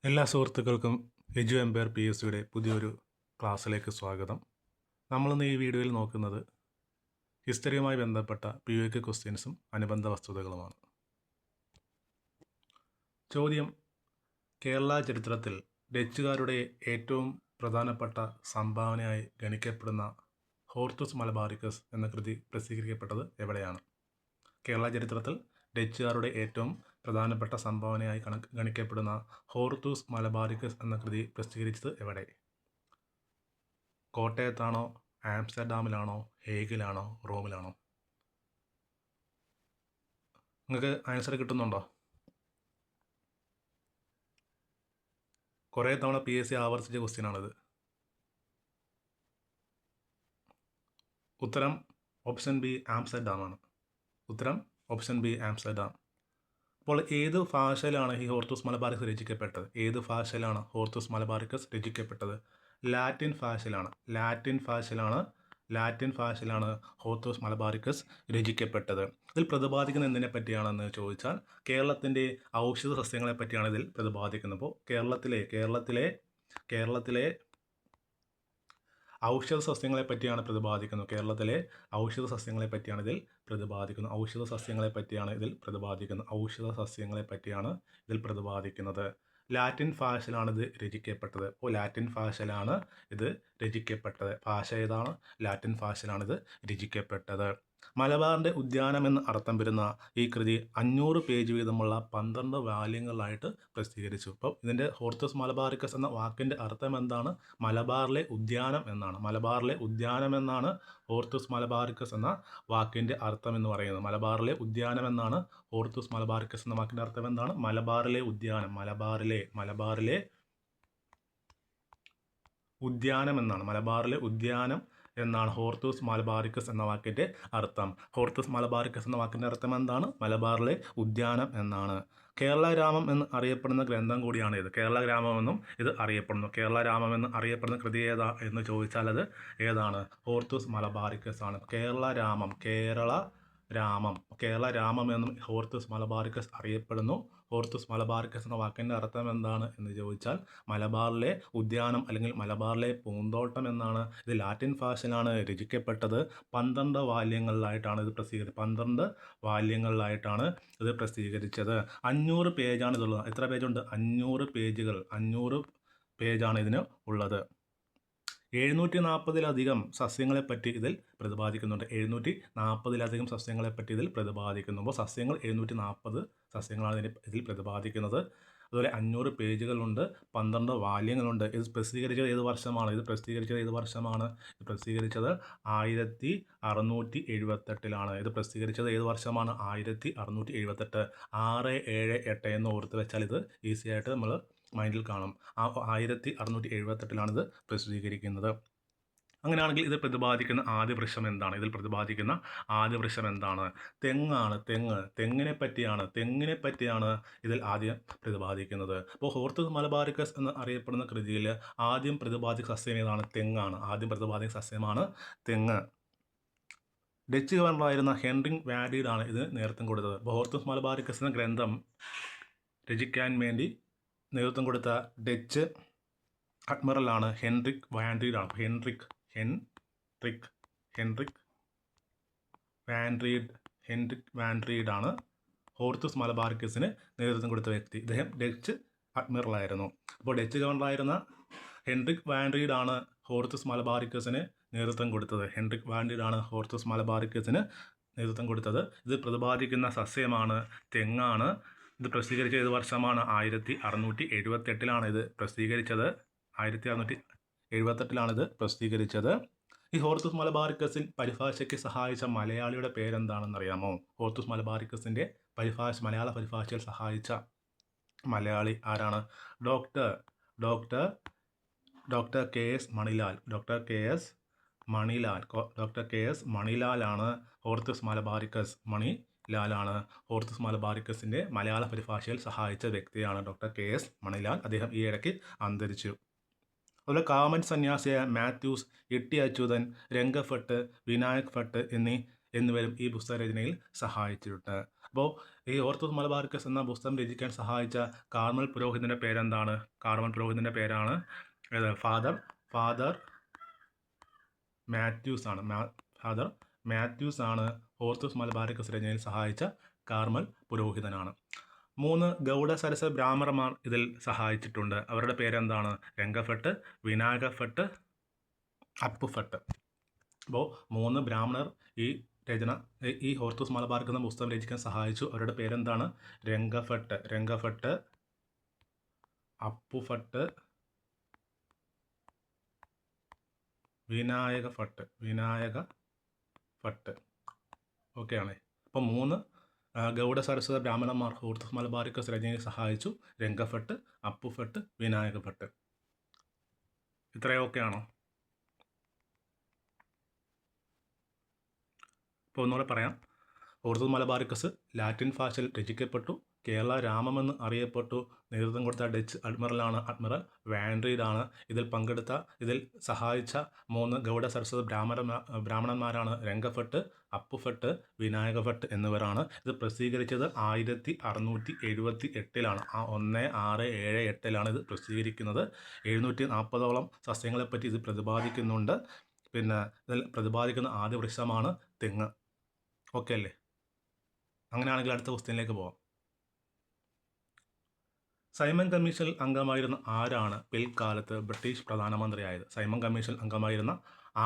എല്ലാ സുഹൃത്തുക്കൾക്കും എജു Empire P S സിയുടെ പുതിയൊരു ക്ലാസ്സിലേക്ക് സ്വാഗതം. നമ്മളിന്ന് ഈ വീഡിയോയിൽ നോക്കുന്നത് ഹിസ്റ്ററിയുമായി ബന്ധപ്പെട്ട POQ ക്വസ്റ്റ്യൻസും അനുബന്ധ വസ്തുതകളുമാണ്. ചോദ്യം: കേരള ചരിത്രത്തിൽ ഡച്ചുകാരുടെ ഏറ്റവും പ്രധാനപ്പെട്ട സംഭാവനയായി ഗണിക്കപ്പെടുന്ന ഹോർത്തൂസ് മലബാറിക്കസ് എന്ന കൃതി പ്രസിദ്ധീകരിക്കപ്പെട്ടത് എവിടെയാണ്? കേരള ചരിത്രത്തിൽ ഡച്ചുകാരുടെ ഏറ്റവും പ്രധാനപ്പെട്ട സംഭാവനയായി ഗണിക്കപ്പെടുന്ന ഹോർത്തൂസ് മലബാറിക്കസ് എന്ന കൃതി പ്രസിദ്ധീകരിച്ചത് എവിടെ? കോട്ടയത്താണോ, ആംസ്റ്റർഡാമിലാണോ, ഹേഗിലാണോ, റോമിലാണോ? നിങ്ങൾക്ക് ആൻസർ കിട്ടുന്നുണ്ടോ? കുറേ തവണ PSC ആവർത്തിച്ച ക്വസ്റ്റ്യനാണിത്. ഉത്തരം ഓപ്ഷൻ ബി ആംസ്റ്റർഡാമാണ്. ഉത്തരം ഓപ്ഷൻ ബി ആംസ്റ്റർഡാം. അപ്പോൾ ഏത് ഭാഷയിലാണ് ഈ ഹോർത്തൂസ് മലബാറിക്കസ് രചിക്കപ്പെട്ടത്? ഏത് ഭാഷയിലാണ് ഹോർത്തൂസ് മലബാറിക്കസ് രചിക്കപ്പെട്ടത്? ലാറ്റിൻ ഭാഷയിലാണ് ഹോർത്തൂസ് മലബാറിക്കസ് രചിക്കപ്പെട്ടത്. ഇതിൽ പ്രതിപാദിക്കുന്ന എന്തിനെ പറ്റിയാണെന്ന് ചോദിച്ചാൽ കേരളത്തിൻ്റെ ഔഷധ സസ്യങ്ങളെ പറ്റിയാണ് ഇതിൽ പ്രതിപാദിക്കുന്നത്. അപ്പോൾ കേരളത്തിലെ ഔഷധ സസ്യങ്ങളെ പറ്റിയാണ് പ്രതിപാദിക്കുന്നത്. കേരളത്തിലെ ഔഷധ സസ്യങ്ങളെ പറ്റിയാണ് ഇതിൽ പ്രതിപാദിക്കുന്നത്. ലാറ്റിൻ ഭാഷയിലാണ് ഇത് രചിക്കപ്പെട്ടത്. അപ്പോൾ ലാറ്റിൻ ഭാഷയിലാണ് ഇത് രചിക്കപ്പെട്ടത്. ഭാഷ ഏതാണ്? ലാറ്റിൻ ഭാഷയിലാണ് ഇത് രചിക്കപ്പെട്ടത്. മലബാറിൻ്റെ ഉദ്യാനം എന്ന് അർത്ഥം വരുന്ന ഈ കൃതി 500 പേജ് വീതമുള്ള 12 വാല്യങ്ങളിലായിട്ട് പ്രസിദ്ധീകരിച്ചു. അപ്പോൾ ഇതിൻ്റെ ഹോർത്തൂസ് മലബാറിക്കസ് എന്ന വാക്കിൻ്റെ അർത്ഥം എന്താണ്? മലബാറിലെ ഉദ്യാനം എന്നാണ്. ഹോർത്തൂസ് മലബാറിക്കസ് എന്ന വാക്കിൻ്റെ അർത്ഥം എന്ന് പറയുന്നത്. മലബാറിലെ ഉദ്യാനം എന്നാണ് ഹോർത്തൂസ് മലബാറിക്കസ് എന്ന വാക്കിൻ്റെ അർത്ഥം എന്താണ്? മലബാറിലെ ഉദ്യാനം. മലബാറിലെ ഉദ്യാനം എന്നാണ്. മലബാറിലെ ഉദ്യാനം എന്നാണ് ഹോർത്തൂസ് മലബാറിക്കസ് എന്ന വാക്കിൻ്റെ അർത്ഥം. ഹോർത്തൂസ് മലബാറിക്കസ് എന്ന വാക്കിൻ്റെ അർത്ഥം എന്താണ്? മലബാറിലെ ഉദ്യാനം എന്നാണ്. കേരള രാമം എന്ന് അറിയപ്പെടുന്ന ഗ്രന്ഥം കൂടിയാണ് ഇത്. കേരള രാമമെന്നും ഇത് അറിയപ്പെടുന്നു. കേരള രാമം എന്ന് അറിയപ്പെടുന്ന കൃതി ഏതാ എന്ന് ചോദിച്ചാൽ അത് ഏതാണ്? ഹോർത്തൂസ് മലബാറിക്കസ് ആണ്. കേരള രാമം എന്നും ഹോർത്തൂസ് മലബാറിക്കസ് അറിയപ്പെടുന്നു. ഹോർത്തൂസ് മലബാറിക്കസ് എന്ന വാക്കിൻ്റെ അർത്ഥം എന്താണ് എന്ന് ചോദിച്ചാൽ മലബാറിലെ ഉദ്യാനം അല്ലെങ്കിൽ മലബാറിലെ പൂന്തോട്ടം എന്നാണ്. ഇത് ലാറ്റിൻ ഭാഷയിലാണ് രചിക്കപ്പെട്ടത്. 12 വാല്യങ്ങളിലായിട്ടാണ് ഇത് പ്രസിദ്ധീകരിച്ചത്. 12 വാല്യങ്ങളിലായിട്ടാണ് ഇത് പ്രസിദ്ധീകരിച്ചത്. 500 പേജാണ് ഇതുള്ളത്. എത്ര പേജുണ്ട്? 500 പേജുകൾ. 500 പേജാണ് ഇതിന് ഉള്ളത്. 740-ലധികം സസ്യങ്ങളെപ്പറ്റി ഇതിൽ പ്രതിപാദിക്കുന്നുണ്ട്. 740-ലധികം സസ്യങ്ങളെപ്പറ്റി ഇതിൽ പ്രതിപാദിക്കുന്നു. അപ്പോൾ സസ്യങ്ങൾ 740 സസ്യങ്ങളാണ് ഇതിൽ പ്രതിപാദിക്കുന്നത്. അതുപോലെ 500 പേജുകളുണ്ട്, 12 വാല്യങ്ങളുണ്ട്. ഇത് പ്രസിദ്ധീകരിച്ചത് ഏത് വർഷമാണ്? ഇത് പ്രസിദ്ധീകരിച്ചത് 1678-ലാണ്. ഇത് പ്രസിദ്ധീകരിച്ചത് ഏത് വർഷമാണ്? 1678. 678 എന്ന് ഓർത്ത് വെച്ചാൽ ഇത് ഈസി ആയിട്ട് നമ്മൾ മൈൻഡിൽ കാണും. 1678-ലാണ് ഇത് പ്രസിദ്ധീകരിക്കുന്നത്. അങ്ങനെയാണെങ്കിൽ ഇത് പ്രതിപാദിക്കുന്ന ആദ്യ വൃക്ഷം എന്താണ്? തെങ്ങാണ്. തെങ്ങിനെ പറ്റിയാണ് ഇതിൽ ആദ്യം പ്രതിപാദിക്കുന്നത്. അപ്പോൾ ഹോർത്തൂസ് മലബാറിക്കസ് എന്ന് അറിയപ്പെടുന്ന കൃതിയിൽ ആദ്യം പ്രതിപാദിച്ച സസ്യം ഏതാണ്? തെങ്ങാണ്. ആദ്യം പ്രതിപാദിച്ച സസ്യമാണ് തെങ്ങ്. ഡച്ച് ഗവർണറായിരുന്ന ഹെൻറിക് വാൻഡ്രീഡാണ് ഇത് നേതൃത്വം കൊടുത്തത്. അപ്പോൾ ഹോർത്തൂസ് മലബാറിക്കസ് എന്ന ഗ്രന്ഥം രചിക്കാൻ വേണ്ടി നേതൃത്വം കൊടുത്ത ഡച്ച് അഡ്മിറലാണ് ഹെൻറിക് വാൻഡ്രീഡാണ്. ഹെൻറിക് വാൻഡ്രീഡാണ് ഹോർത്തൂസ് മലബാറിക്കസിന് നേതൃത്വം കൊടുത്ത വ്യക്തി. ഇദ്ദേഹം ഡച്ച് അഡ്മിറലായിരുന്നു. അപ്പോൾ ഡച്ച് ഗവർണറായിരുന്ന ഹെൻറിക് വാൻഡ്രീഡാണ് ഹോർത്തൂസ് മലബാറിക്കസിന് നേതൃത്വം കൊടുത്തത്. ഇത് പ്രതിപാദിക്കുന്ന സസ്യമാണ് തെങ്ങാണ്. ഇത് പ്രസിദ്ധീകരിച്ച ഏത് വർഷമാണ്? 1678-ലാണ് ഇത് പ്രസിദ്ധീകരിച്ചത്. 1678-ലാണ് ഇത് പ്രസിദ്ധീകരിച്ചത്. ഈ ഹോർത്തൂസ് മലബാറിക്കസിൽ പരിഭാഷയ്ക്ക് സഹായിച്ച മലയാളിയുടെ പേരെന്താണെന്ന് അറിയാമോ? ഹോർത്തൂസ് മലബാറിക്കസിൻ്റെ മലയാള പരിഭാഷയിൽ സഹായിച്ച മലയാളി ആരാണ്? ഡോക്ടർ KS മണിലാലാണ് ഹോർത്തൂസ് മലബാറിക്കസിൻ്റെ മലയാള പരിഭാഷയിൽ സഹായിച്ച വ്യക്തിയാണ് ഡോക്ടർ KS മണിലാൽ. അദ്ദേഹം ഈ ഇടയ്ക്ക് അന്തരിച്ചു. അതുപോലെ കാമൻ സന്യാസിയായ മാത്യൂസ്, ഇട്ടി അച്യുതൻ, രംഗഭട്ട്, വിനായക് ഭട്ട് എന്നിവരും ഈ പുസ്തകരചനയിൽ സഹായിച്ചിട്ടുണ്ട്. അപ്പോൾ ഈ ഓർത്തഡോക്സ് മലബാറിക്കസ് എന്ന പുസ്തകം രചിക്കാൻ സഹായിച്ച കാർമൽ പുരോഹിതൻ്റെ പേരെന്താണ്? കാർമൽ പുരോഹിതൻ്റെ പേരാണ് ഫാദർ മാത്യൂസ് ആണ്. ഫാദർ മാത്യൂസ് ആണ് ഓർത്തഡോക്സ് മലബാറിക്കസ് രചനയിൽ സഹായിച്ച കാർമൽ പുരോഹിതനാണ്. 3 ഗൗഡ സരസ ബ്രാഹ്മണന്മാർ ഇതിൽ സഹായിച്ചിട്ടുണ്ട്. അവരുടെ പേരെന്താണ്? രംഗഭട്ട്, വിനായകഭട്ട്, അപ്പുഭട്ട്. അപ്പോൾ 3 ബ്രാഹ്മണർ ഈ ഓർത്തഡോക്സ് മലബാറിക്കസ് എന്ന പുസ്തകം രചിക്കാൻ സഹായിച്ചു. അവരുടെ പേരെന്താണ്? രംഗഭട്ട്, അപ്പുഭട്ട്, വിനായകഭട്ട്. ഓക്കെ ആണേ. അപ്പം 3 ഗൗഡ സരസ്വത ബ്രാഹ്മണന്മാർ ഓർത്തഡോക്സ് മലബാറിക്കസ് രചനയെ സഹായിച്ചു. രംഗഭട്ട്, അപ്പുഭട്ട്, വിനായകഭട്ട്. ഇത്രയൊക്കെ ആണോ? ഇപ്പോൾ ഒന്നുകൂടെ പറയാം. ഓർത്തഡോക്സ് മലബാറിക്കസ് ലാറ്റിൻ ഭാഷയിൽ രചിക്കപ്പെട്ടു. കേരള രാമമെന്ന് അറിയപ്പെട്ടു. നേതൃത്വം കൊടുത്ത ഡച്ച് അഡ്മിറലാണ് അഡ്മിറൽ വാൻഡ്രീഡാണ്. ഇതിൽ സഹായിച്ച 3 ഗൗഡ സരസ്വത ബ്രാഹ്മണന്മാരാണ് രംഗഭട്ട്, അപ്പുഭട്ട്, വിനായകഭട്ട് എന്നിവരാണ്. ഇത് പ്രസിദ്ധീകരിച്ചത് 1678 ആ 1678 ഇത് പ്രസിദ്ധീകരിക്കുന്നത്. 740ഓളം സസ്യങ്ങളെപ്പറ്റി ഇത് പ്രതിപാദിക്കുന്നുണ്ട്. പിന്നെ ഇതിൽ പ്രതിപാദിക്കുന്ന ആദ്യ വൃക്ഷമാണ് തെങ്ങ്. ഓക്കെ അല്ലേ? അങ്ങനെയാണെങ്കിൽ അടുത്ത ക്വസ്റ്റ്യനിലേക്ക് പോവാം. സൈമൺ കമ്മീഷനിൽ അംഗമായിരുന്ന ആരാണ് പിൽക്കാലത്ത് ബ്രിട്ടീഷ് പ്രധാനമന്ത്രിയായത്? സൈമൺ കമ്മീഷനിൽ അംഗമായിരുന്ന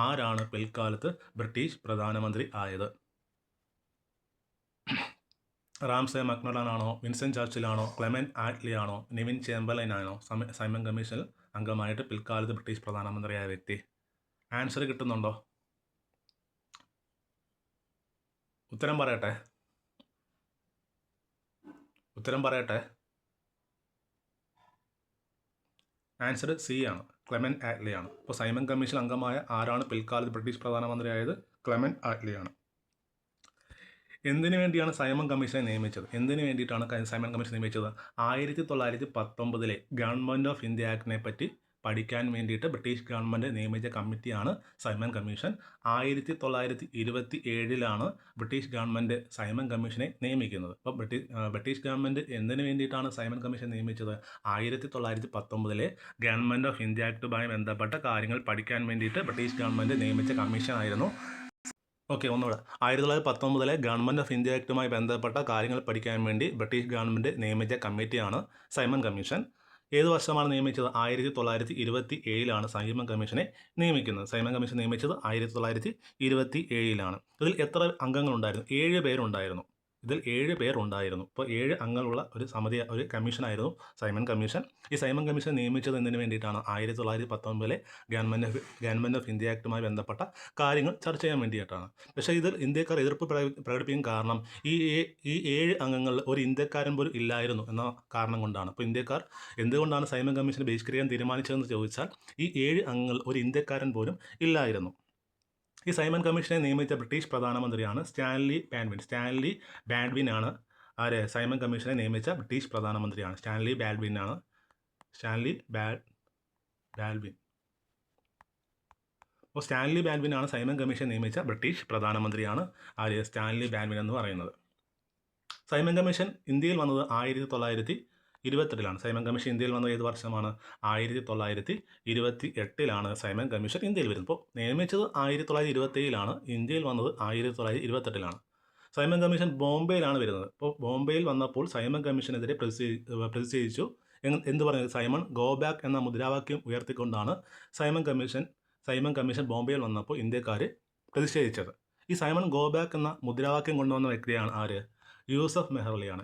ആരാണ് പിൽക്കാലത്ത് ബ്രിട്ടീഷ് പ്രധാനമന്ത്രി ആയത്? റാംസേ മക്ഡൊണാൾഡ് ആണോ? വിൻസ്റ്റൺ ചർച്ചിലാണോ? ക്ലെമന്റ് ആറ്റ്ലി ആണോ? നെവിൻ ചേംബർലൈൻ ആണോ സൈമൺ കമ്മീഷനിൽ അംഗമായിട്ട് പിൽക്കാലത്ത് ബ്രിട്ടീഷ് പ്രധാനമന്ത്രിയായ വ്യക്തി? ആൻസർ കിട്ടുന്നുണ്ടോ? ഉത്തരം പറയട്ടെ. ആൻസർ സി ആണ്, ക്ലെമന്റ് ആറ്റ്ലി ആണ്. അപ്പോൾ സൈമൺ കമ്മീഷൻ അംഗമായ ആരാണ് പിൽക്കാലത്ത് ബ്രിട്ടീഷ് പ്രധാനമന്ത്രിയായത്? ക്ലെമന്റ് ആറ്റ്ലി ആണ്. എന്തിനു വേണ്ടിയാണ് സൈമൺ കമ്മീഷനെ നിയമിച്ചത്? എന്തിനു വേണ്ടിയിട്ടാണ് സൈമൺ കമ്മീഷൻ നിയമിച്ചത്? 1919 ഗവൺമെൻറ് ഓഫ് ഇന്ത്യ ആക്ടിനെ പറ്റി പഠിക്കാൻ വേണ്ടിയിട്ട് ബ്രിട്ടീഷ് ഗവൺമെൻറ് നിയമിച്ച കമ്മിറ്റിയാണ് Simon commission. 1927 British government Simon കമ്മീഷനെ നിയമിക്കുന്നത്. അപ്പോൾ ബ്രിട്ടീഷ് ഗവൺമെൻറ് എന്തിനു വേണ്ടിയിട്ടാണ് സൈമൺ കമ്മീഷൻ നിയമിച്ചത്? 1919 ഗവൺമെൻറ് ഓഫ് ഇന്ത്യ ആക്ടുമായി ബന്ധപ്പെട്ട കാര്യങ്ങൾ പഠിക്കാൻ വേണ്ടിയിട്ട് ബ്രിട്ടീഷ് ഗവൺമെൻറ് നിയമിച്ച കമ്മീഷനായിരുന്നു. ഓക്കെ, ഒന്നുകൂടെ. 1919 ഗവൺമെൻറ് ഓഫ് ഇന്ത്യ ആക്ടുമായി ബന്ധപ്പെട്ട കാര്യങ്ങൾ പഠിക്കാൻ വേണ്ടി ബ്രിട്ടീഷ് ഗവൺമെൻറ് നിയമിച്ച കമ്മിറ്റിയാണ് സൈമൺ കമ്മീഷൻ. ഏത് വർഷമാണ് നിയമിച്ചത്? 1927 സൈമൺ കമ്മീഷനെ നിയമിക്കുന്നത്. സൈമൺ കമ്മീഷൻ നിയമിച്ചത് 1927. ഇതിൽ എത്ര അംഗങ്ങളുണ്ടായിരുന്നു? 7 പേരുണ്ടായിരുന്നു. ഇതിൽ 7 പേരുണ്ടായിരുന്നു. ഇപ്പോൾ 7 അംഗങ്ങളുള്ള ഒരു കമ്മീഷനായിരുന്നു സൈമൺ കമ്മീഷൻ. ഈ സൈമൺ കമ്മീഷൻ നിയമിച്ചത് എന്തിനു വേണ്ടിയിട്ടാണ്? 1919 ഗവൺമെൻറ് ഓഫ് ഇന്ത്യ ആക്ടുമായി ബന്ധപ്പെട്ട കാര്യങ്ങൾ ചർച്ച ചെയ്യാൻ വേണ്ടിയിട്ടാണ്. പക്ഷേ ഇതിൽ ഇന്ത്യക്കാർ എതിർപ്പ് പ്രകടിപ്പിക്കും. കാരണം ഈ 7 അംഗങ്ങളിൽ ഒരു ഇന്ത്യക്കാരൻ പോലും ഇല്ലായിരുന്നു എന്ന കാരണം കൊണ്ടാണ്. അപ്പോൾ ഇന്ത്യക്കാർ എന്തുകൊണ്ടാണ് സൈമൺ കമ്മീഷനെ ബഹിഷ്കരിക്കാൻ തീരുമാനിച്ചതെന്ന് ചോദിച്ചാൽ ഈ 7 അംഗങ്ങൾ ഒരു ഇന്ത്യക്കാരൻ പോലും ഇല്ലായിരുന്നു. ഈ സൈമൺ കമ്മീഷനെ നിയമിച്ച ബ്രിട്ടീഷ് പ്രധാനമന്ത്രിയാണ് സ്റ്റാൻലി ബാൽഡ്വിൻ ആണ്. സൈമൺ കമ്മീഷനെ നിയമിച്ച ബ്രിട്ടീഷ് പ്രധാനമന്ത്രിയാണ് സ്റ്റാൻലി ബാൽഡ്വിൻ. അപ്പോൾ സ്റ്റാൻലി ബാൽഡ്വിൻ ആണ് സൈമൺ കമ്മീഷൻ നിയമിച്ച ബ്രിട്ടീഷ് പ്രധാനമന്ത്രിയാണ് സ്റ്റാൻലി ബാൽഡ്വിൻ എന്ന് പറയുന്നത്. സൈമൺ കമ്മീഷൻ ഇന്ത്യയിൽ വന്നത് 1928 സൈമൺ കമ്മീഷൻ ഇന്ത്യയിൽ വന്നത് ഏത് വർഷമാണ്? 1928 സൈമൺ കമ്മീഷൻ ഇന്ത്യയിൽ വരുന്നത്. അപ്പോൾ നിയമിച്ചത് 1927 ഇന്ത്യയിൽ വന്നത് 1928. സൈമൺ കമ്മീഷൻ ബോംബെയിലാണ് വരുന്നത്. അപ്പോൾ ബോംബെയിൽ വന്നപ്പോൾ സൈമൺ കമ്മീഷനെതിരെ പ്രതിഷേധിച്ചു. എന്ത് പറയുന്നത്? സൈമൺ ഗോ ബാക്ക് എന്ന മുദ്രാവാക്യം ഉയർത്തിക്കൊണ്ടാണ് സൈമൺ കമ്മീഷൻ ബോംബെയിൽ വന്നപ്പോൾ ഇന്ത്യക്കാർ പ്രതിഷേധിച്ചത്. ഈ സൈമൺ ഗോ ബാക്ക് എന്ന മുദ്രാവാക്യം കൊണ്ടുവന്ന വ്യക്തിയാണ് യൂസഫ് മെഹർലിയാണ്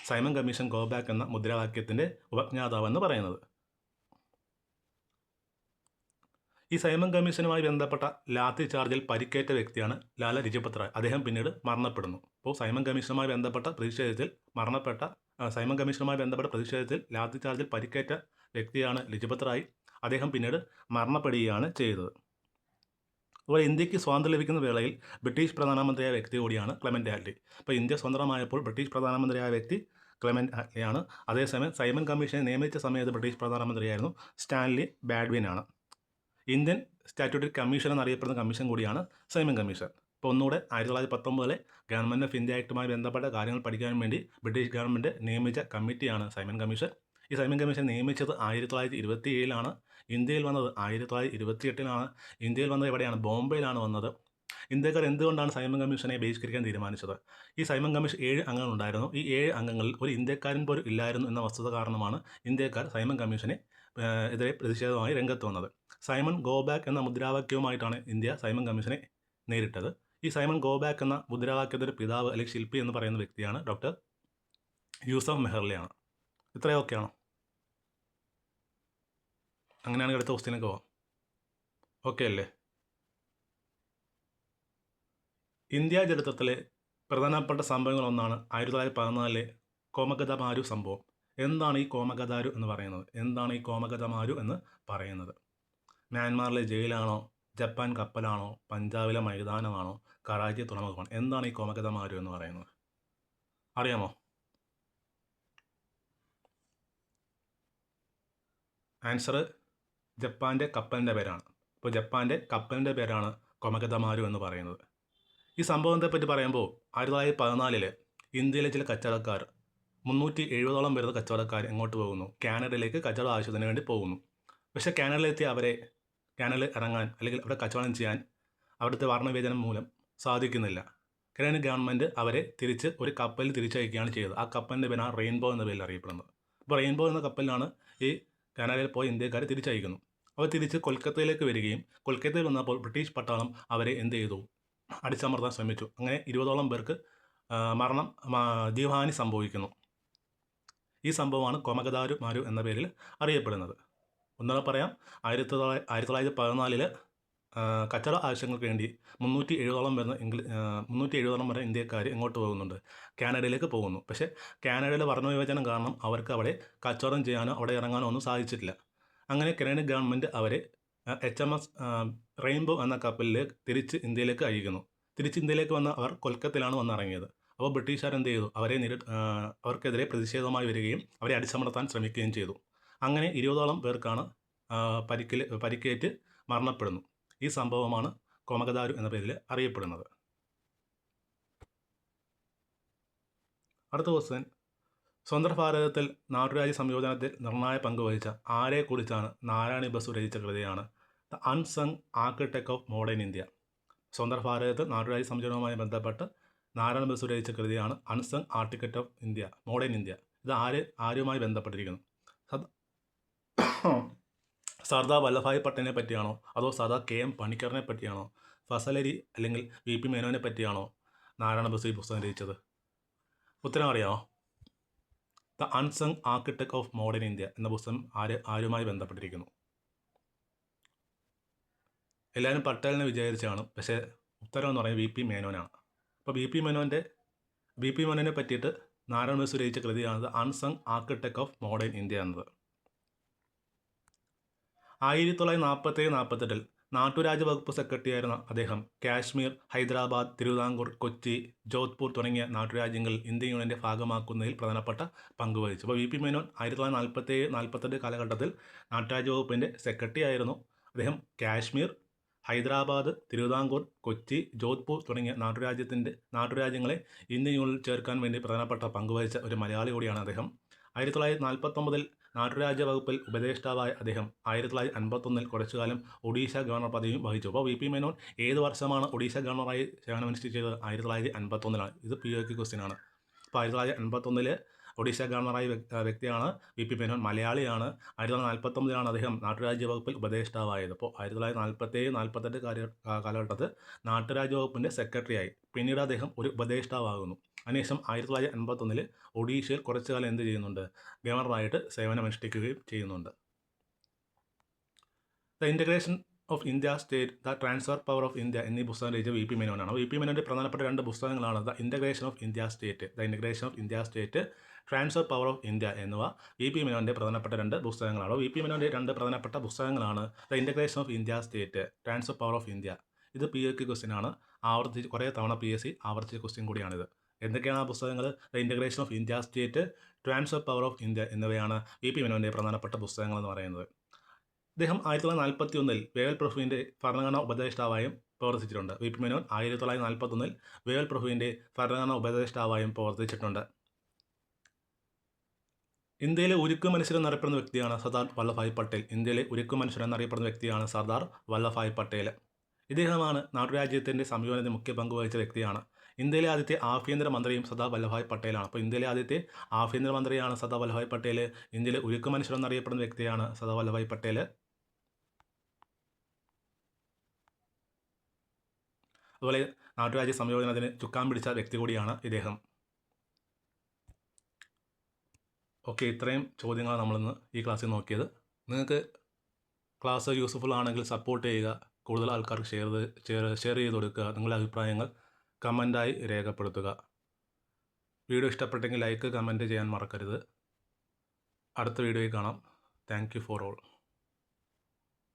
സൈമൺ കമ്മീഷൻ ഗോ ബാക്ക് എന്ന മുദ്രാവാക്യത്തിൻ്റെ ഉപജ്ഞാതാവെന്ന് പറയുന്നത്. ഈ സൈമൺ കമ്മീഷനുമായി ബന്ധപ്പെട്ട ലാത്തി ചാർജിൽ പരിക്കേറ്റ വ്യക്തിയാണ് ലാല ലജ്പത് റായ്. അദ്ദേഹം പിന്നീട് മരണപ്പെടുന്നു. അപ്പോൾ സൈമൺ കമ്മീഷനുമായി ബന്ധപ്പെട്ട പ്രതിഷേധത്തിൽ ലാത്തി ചാർജിൽ പരിക്കേറ്റ വ്യക്തിയാണ് ലജ്പത് റായ്. അദ്ദേഹം പിന്നീട് മരണപ്പെടുകയാണ് ചെയ്തത്. അതുപോലെ ഇന്ത്യക്ക് സ്വാതന്ത്ര്യം ലഭിക്കുന്ന വേളയിൽ ബ്രിട്ടീഷ് പ്രധാനമന്ത്രിയായ വ്യക്തി കൂടിയാണ് ക്ലെമന്റ് ആറ്റ്ലി. അപ്പോൾ ഇന്ത്യ സ്വതന്ത്രമായപ്പോൾ ബ്രിട്ടീഷ് പ്രധാനമന്ത്രിയായ വ്യക്തി ക്ലെമന്റ് ആറ്റ്ലിയാണ്. അതേസമയം സൈമൺ കമ്മീഷനെ നിയമിച്ച സമയത്ത് ബ്രിട്ടീഷ് പ്രധാനമന്ത്രിയായിരുന്നു സ്റ്റാൻലി ബാൽഡ്വിൻ ആണ്. ഇന്ത്യൻ സ്റ്റാറ്റ്യൂട്ടറി കമ്മീഷൻ എന്നറിയപ്പെടുന്ന കമ്മീഷൻ കൂടിയാണ് സൈമൺ കമ്മീഷൻ. ഇപ്പോൾ ഒന്നുകൂടെ 1919 ഗവൺമെൻറ് ഓഫ് ഇന്ത്യ ആക്ടുമായി ബന്ധപ്പെട്ട കാര്യങ്ങൾ പഠിക്കാൻ വേണ്ടി ബ്രിട്ടീഷ് ഗവൺമെൻറ് നിയമിച്ച കമ്മിറ്റിയാണ് സൈമൺ കമ്മീഷൻ. ഈ സൈമൺ കമ്മീഷൻ നിയമിച്ചത് 1927 ഇന്ത്യയിൽ വന്നത് 1928 ഇന്ത്യയിൽ വന്നത് എവിടെയാണ്? ബോംബെയിലാണ് വന്നത്. ഇന്ത്യക്കാർ എന്തുകൊണ്ടാണ് സൈമൺ കമ്മീഷനെ ബഹിഷ്കരിക്കാൻ തീരുമാനിച്ചത്? ഈ സൈമൺ കമ്മീഷൻ 7 അംഗങ്ങളുണ്ടായിരുന്നു. ഈ 7 അംഗങ്ങളിൽ ഒരു ഇന്ത്യക്കാരൻ പോലും ഇല്ലായിരുന്നു എന്ന വസ്തുത കാരണമാണ് ഇന്ത്യക്കാർ സൈമൺ കമ്മീഷനെ എതിരെ പ്രതിഷേധമായി രംഗത്ത് വന്നത്. സൈമൺ ഗോ ബാക്ക് എന്ന മുദ്രാവാക്യവുമായിട്ടാണ് ഇന്ത്യ സൈമൺ കമ്മീഷനെ നേരിട്ടത്. ഈ സൈമൺ ഗോ ബാക്ക് എന്ന മുദ്രാവാക്യത്തിൻ്റെ പിതാവ് അല്ലെങ്കിൽ ശില്പി എന്ന് പറയുന്ന വ്യക്തിയാണ് ഡോക്ടർ യൂസഫ് മെഹ്റിയാണ്. ഇത്രയൊക്കെയാണോ? അങ്ങനെയാണെങ്കിൽ അടുത്ത ക്വസ്റ്റ്യനൊക്കെ പോവാം. ഓക്കെ അല്ലേ? ഇന്ത്യ ചരിത്രത്തിലെ പ്രധാനപ്പെട്ട സംഭവങ്ങളൊന്നാണ് 1914 കോമഗതമാരു സംഭവം. എന്താണ് ഈ കോമഗതാരു എന്ന് പറയുന്നത്? എന്താണ് ഈ കോമഗതമാരു എന്ന് പറയുന്നത്? മ്യാൻമാറിലെ ജയിലാണോ? ജപ്പാൻ കപ്പലാണോ? പഞ്ചാബിലെ മൈതാനമാണോ? കറാച്ചി തുറമുഖമാണ്? എന്താണ് ഈ കോമഗതമാരു എന്ന് പറയുന്നത്? അറിയാമോ? ആൻസർ ജപ്പാൻ്റെ കപ്പലിൻ്റെ പേരാണ്. അപ്പോൾ ജപ്പാൻ്റെ കപ്പലിൻ്റെ പേരാണ് കോമഗതമാരു എന്ന് പറയുന്നത്. ഈ സംഭവത്തെപ്പറ്റി പറയുമ്പോൾ 1914 ഇന്ത്യയിലെ ചില കച്ചവടക്കാർ 370ഓളം വരുന്ന കച്ചവടക്കാർ എങ്ങോട്ട് പോകുന്നു? കാനഡയിലേക്ക് കച്ചവട ആവശ്യത്തിന് വേണ്ടി പോകുന്നു. പക്ഷേ കാനഡയിലെത്തി കാനഡയിൽ ഇറങ്ങാൻ അല്ലെങ്കിൽ അവിടെ കച്ചവടം ചെയ്യാൻ അവിടുത്തെ വർണ്ണവിവേചനം മൂലം സാധിക്കുന്നില്ല. കനേഡിയൻ ഗവൺമെൻറ് അവരെ തിരിച്ച് ഒരു കപ്പലിൽ തിരിച്ചയക്കുകയാണ് ചെയ്തത്. ആ കപ്പലിൻ്റെ പേരാണ് റെയിൻബോ എന്ന പേരിൽ അറിയപ്പെടുന്നത്. അപ്പോൾ റെയിൻബോ എന്ന കപ്പലിലാണ് ഈ കാനഡയിൽ പോയ ഇന്ത്യക്കാരെ തിരിച്ചയക്കുന്നു. അവർ തിരിച്ച് കൊൽക്കത്തയിലേക്ക് വരികയും കൊൽക്കത്തയിൽ വന്നപ്പോൾ ബ്രിട്ടീഷ് പട്ടാളം അവരെ എന്ത് ചെയ്തു? അടിച്ചമർത്താൻ ശ്രമിച്ചു. അങ്ങനെ 20ഓളം പേർക്ക് ജീവഹാനി സംഭവിക്കുന്നു. ഈ സംഭവമാണ് കോമഗതാരു എന്ന പേരിൽ അറിയപ്പെടുന്നത്. ഒന്നുകൂടെ പറയാം, 1914 കച്ചവട ആവശ്യങ്ങൾക്ക് വേണ്ടി 370ഓളം വരെ ഇന്ത്യക്കാർ എങ്ങോട്ട് പോകുന്നുണ്ട്? കാനഡയിലേക്ക് പോകുന്നു. പക്ഷേ കാനഡയിലെ വർണ്ണവിവേചനം കാരണം അവർക്ക് അവിടെ കച്ചവടം ചെയ്യാനോ അവിടെ ഇറങ്ങാനോ ഒന്നും സാധിച്ചിട്ടില്ല. അങ്ങനെ കനേഡിയൻ ഗവൺമെൻറ് അവരെ HMS റെയിൻബോ എന്ന കപ്പലിൽ തിരിച്ച് ഇന്ത്യയിലേക്ക് അയക്കുന്നു. തിരിച്ച് ഇന്ത്യയിലേക്ക് വന്ന അവർ കൊൽക്കത്തയിലാണ് വന്നിറങ്ങിയത്. അപ്പോൾ ബ്രിട്ടീഷുകാർ എന്ത് ചെയ്തു? അവർക്കെതിരെ പ്രതിഷേധമായി വരികയും അവരെ അടിച്ചമർത്താൻ ശ്രമിക്കുകയും ചെയ്തു. അങ്ങനെ 20ഓളം പേർക്കാണ് പരിക്കേറ്റ് മരണപ്പെടുന്നു. ഈ സംഭവമാണ് കോമഗതാരു എന്ന പേരിൽ അറിയപ്പെടുന്നത്. അടുത്ത ക്വസ്റ്റ്യൻ, സ്വതന്ത്ര ഭാരതത്തിൽ നാട്ടുരാജ്യ സംയോജനത്തിൽ നിർണായക പങ്ക് വഹിച്ച ആരെക്കുറിച്ചാണ് നാരായണി ബസു രചിച്ച കൃതിയാണ് the unsung architect of modern India? സ്വതന്ത്ര ഭാരതത്തിൽ നാട്ടുരാജ്യ സംയോജനവുമായി ബന്ധപ്പെട്ട് നാരായണ ബസു രചിച്ച കൃതിയാണ് unsung architect of India, modern India. ഇത് ആരുമായി ബന്ധപ്പെട്ടിരിക്കുന്നു? സർദാർ വല്ലഭായ് പട്ടേലിനെ പറ്റിയാണോ? അതോ സർദാർ KM പണിക്കറിനെ പറ്റിയാണോ? ഫസലരി അല്ലെങ്കിൽ VP മേനോനെ പറ്റിയാണോ നാരായണ ബസു ഈ പുസ്തകം രചിച്ചത്? ഉത്തരം അറിയാമോ? The unsung architect of modern India എന്ന പുസ്തകം ആരുമായി ബന്ധപ്പെട്ടിരിക്കുന്നു? എല്ലാവരും പട്ടേലിനെ വിചാരിച്ചാണ്, പക്ഷേ ഉത്തരം എന്ന് പറയുന്നത് VP മേനോനാണ്. അപ്പോൾ VP മേനോനെ പറ്റിയിട്ട് നാരായണ ബസു രചിച്ച കൃതിയാണ് the unsung architect of modern India എന്നത്. 1947-48 നാട്ടുരാജ്യ വകുപ്പ് സെക്രട്ടറിയായിരുന്ന അദ്ദേഹം കാശ്മീർ, ഹൈദരാബാദ്, തിരുവിതാംകൂർ, കൊച്ചി, ജോധ്പൂർ തുടങ്ങിയ നാട്ടുരാജ്യങ്ങൾ ഇന്ത്യൻ യൂണിയൻ്റെ ഭാഗമാക്കുന്നതിൽ പ്രധാനപ്പെട്ട പങ്കുവഹിച്ചു. അപ്പോൾ VP മേനോൻ 1947-48 കാലഘട്ടത്തിൽ നാട്ടുരാജ്യ വകുപ്പിൻ്റെ സെക്രട്ടറി ആയിരുന്നു. അദ്ദേഹം കാശ്മീർ, ഹൈദരാബാദ്, തിരുവിതാംകൂർ, കൊച്ചി, ജോധ്പൂർ തുടങ്ങിയ നാട്ടുരാജ്യങ്ങളെ ഇന്ത്യൻ യൂണിയനിൽ ചേർക്കാൻ വേണ്ടി പ്രധാനപ്പെട്ട പങ്കുവഹിച്ച ഒരു മലയാളി കൂടിയാണ് അദ്ദേഹം. 1949 നാട്ടുരാജ്യ വകുപ്പിൽ ഉപദേഷ്ടാവായ അദ്ദേഹം 1951 കുറച്ചുകാലം ഒഡീഷ ഗവർണർ പദവിയും വഹിച്ചു. അപ്പോൾ VP മേനോൻ ഏത് വർഷമാണ് ഒഡീഷ ഗവർണറായി സേവനമനുഷ്ഠിച്ചത്? 1951. ഇത് POQ ക്വസ്റ്റ്യൻ ആണ്. അപ്പോൾ 1951 ഒഡീഷ ഗവർണറായ വ്യക്തിയാണ് VP മേനോൻ, മലയാളിയാണ്. 1949 അദ്ദേഹം നാട്ടുരാജ്യ വകുപ്പിൽ ഉപദേഷ്ടാവായത്. അപ്പോൾ 1947-48 കാലഘട്ടത്തിൽ നാട്ടുരാജ്യ വകുപ്പിൻ്റെ സെക്രട്ടറിയായി. പിന്നീട് അദ്ദേഹം ഒരു ഉപദേഷ്ടാവാകുന്നു. അതിനുശേഷം 1951 ഒഡീഷയിൽ കുറച്ചുകാലം എന്ത് ചെയ്യുന്നുണ്ട്? ഗവർണറായിട്ട് സേവനമനുഷ്ഠിക്കുകയും ചെയ്യുന്നുണ്ട്. The integration of India state, the transfer power of India എന്നീ പുസ്തകം രചിച്ച VP മേനോനാണ്. VP മേനോൻ്റെ പ്രധാനപ്പെട്ട 2 പുസ്തകങ്ങളാണ് the integration of India state, transfer power of India എന്നിവ VP മേനോൻ്റെ പ്രധാനപ്പെട്ട 2 പുസ്തകങ്ങളാണ്. VP മേനോൻ്റെ 2 പ്രധാനപ്പെട്ട പുസ്തകങ്ങളാണ് the integration of India state, transfer power of India. ഇത് POQ ക്വസ്റ്റ്യൻ ആണ്. കുറേ തവണ PSC ആവർത്തിച്ച ക്വസ്റ്റ്യൻ കൂടിയാണിത്. എന്തൊക്കെയാണ് ആ പുസ്തകങ്ങൾ? The integration of India state, transfer power of India എന്നിവയാണ് VP മേനോൻ്റെ പ്രധാനപ്പെട്ട പുസ്തകങ്ങൾ എന്ന് പറയുന്നത്. ഇദ്ദേഹം 1941 വേവൽ പ്രഭുവിൻ്റെ ഭരണഘടനാ ഉപദേഷ്ടാവായും പ്രവർത്തിച്ചിട്ടുണ്ട്. വി പി മേനോൻ 1941 വേവൽ പ്രഭുവിൻ്റെ ഭരണഘടനാ ഉപദേഷ്ടാവായും പ്രവർത്തിച്ചിട്ടുണ്ട്. ഇന്ത്യയിലെ ഉരുക്കു മനുഷ്യൻ എന്നറിയപ്പെടുന്ന വ്യക്തിയാണ് സർദാർ വല്ലഭായ് പട്ടേൽ. ഇന്ത്യയിലെ ഉരുക്കു മനുഷ്യൻ എന്നറിയപ്പെടുന്ന വ്യക്തിയാണ് സർദാർ വല്ലഭായ് പട്ടേൽ. ഇദ്ദേഹമാണ് നാട്ടുരാജ്യത്തിൻ്റെ സംയോജനത്തിൽ മുഖ്യ പങ്ക് വഹിച്ച വ്യക്തിയാണ്. ഇന്ത്യയിലെ ആദ്യത്തെ ആഭ്യന്തര മന്ത്രിയും സർദാർ വല്ലഭായ് പട്ടേലാണ്. അപ്പോൾ ഇന്ത്യയിലെ ആദ്യത്തെ ആഭ്യന്തര മന്ത്രിയാണ് സർദാർ വല്ലഭായ് പട്ടേൽ. ഇന്ത്യയിലെ ഉരുക്കു മനുഷ്യൻ എന്നറിയപ്പെടുന്ന വ്യക്തിയാണ് സർദാർ വല്ലഭായ് പട്ടേൽ. അതുപോലെ നാട്ടുരാജ്യ സംയോജനത്തിന് ചുക്കാൻ പിടിച്ച വ്യക്തി കൂടിയാണ് ഇദ്ദേഹം. ഓക്കെ, ഇത്രയും ചോദ്യങ്ങളാണ് നമ്മളിന്ന് ഈ ക്ലാസ്സിൽ നോക്കിയത്. നിങ്ങൾക്ക് ക്ലാസ് യൂസ്ഫുൾ ആണെങ്കിൽ സപ്പോർട്ട് ചെയ്യുക, കൂടുതൽ ആൾക്കാർക്ക് ഷെയർ ചെയ്ത് കൊടുക്കുക. നിങ്ങളുടെ അഭിപ്രായങ്ങൾ കമൻറ്റായി രേഖപ്പെടുത്തുക. വീഡിയോ ഇഷ്ടപ്പെട്ടെങ്കിൽ ലൈക്ക് കമൻറ്റ് ചെയ്യാൻ മറക്കരുത്. അടുത്ത വീഡിയോയിൽ കാണാം. Thank you for all.